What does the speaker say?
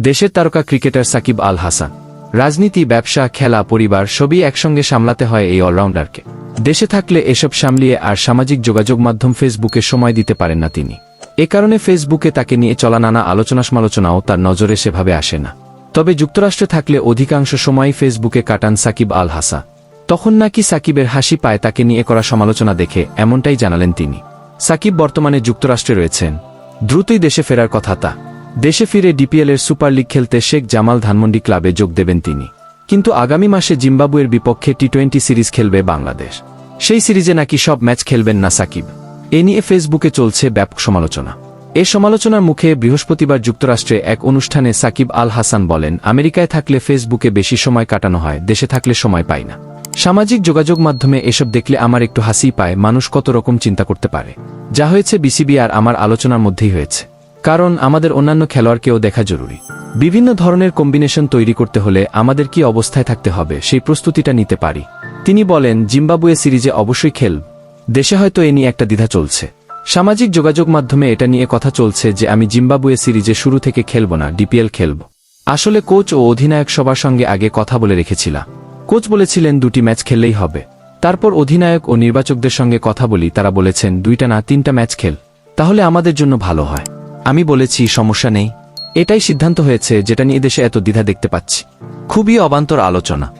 দেশের তারকা ক্রিকেটার সাকিব আল হাসান। রাজনীতি, ব্যবসা, খেলা, পরিবার সবই একসঙ্গে সামলাতে হয় এই অলরাউন্ডারকে। দেশে থাকলে এসব সামলিয়ে আর সামাজিক যোগাযোগ মাধ্যম ফেসবুকে সময় দিতে পারেন না তিনি। এ কারণে ফেসবুকে তাকে নিয়ে চলা নানা আলোচনা সমালোচনাও তার নজরে সেভাবে আসে না। তবে যুক্তরাষ্ট্রে থাকলে অধিকাংশ সময়ই ফেসবুকে কাটান সাকিব আল হাসান। তখন নাকি সাকিবের হাসি পায় তাকে নিয়ে করা সমালোচনা দেখে, এমনটাই জানালেন তিনি। সাকিব বর্তমানে যুক্তরাষ্ট্রে রয়েছেন। দ্রুতই দেশে ফেরার কথা তা। দেশে ফিরে ডিপিএলের সুপার লিগ খেলতে শেখ জামাল ধানমন্ডি ক্লাবে যোগ দেবেন তিনি। কিন্তু আগামী মাসে জিম্বাবুয়ের বিপক্ষে টি-20 সিরিজ খেলবে বাংলাদেশ। সেই সিরিজে নাকি সব ম্যাচ খেলবেন না সাকিব। এ নিয়ে ফেসবুকে চলছে ব্যাপক সমালোচনা। এ সমালোচনার মুখে বৃহস্পতিবার যুক্তরাষ্ট্রে এক অনুষ্ঠানে সাকিব আল হাসান বলেন, আমেরিকায় থাকলে ফেসবুকে বেশি সময় কাটানো হয়, দেশে থাকলে সময় পাই না। সামাজিক যোগাযোগ মাধ্যমে এসব দেখলে আমার একটু হাসি পায়। মানুষ কত রকম চিন্তা করতে পারে। যা হয়েছে বিসিবি আর আমার আলোচনার মধ্যেই হয়েছে। কারণ আমাদের অন্যান্য খেলোয়াড়কেও দেখা জরুরি। বিভিন্ন ধরনের কম্বিনেশন তৈরি করতে হলে আমাদের কি অবস্থায় থাকতে হবে সেই প্রস্তুতিটা নিতে পারি। তিনি বলেন, জিম্বাবুয়ে সিরিজে অবশ্যই খেলব। দেশে হয়তো এ নিয়ে একটা দ্বিধা চলছে। সামাজিক যোগাযোগ মাধ্যমে এটা নিয়ে কথা চলছে যে আমি জিম্বাবুয়ে সিরিজে শুরু থেকে খেলব না, ডিপিএল খেলব। আসলে কোচ ও অধিনায়ক সবার সঙ্গে আগে কথা বলে রেখেছিলাম। কোচ বলেছিলেন 2টি ম্যাচ খেললেই হবে। তারপর অধিনায়ক ও নির্বাচকদের সঙ্গে কথা বলি, তারা বলেছেন 2টা না 3টা ম্যাচ খেল, তাহলে আমাদের জন্য ভালো হয়। আমি বলেছি সমস্যা নেই। এটাই সিদ্ধান্ত হয়েছে, যেটা নিয়ে দেশে এত দ্বিধা দেখতে পাচ্ছি। খুবই অবান্তর আলোচনা।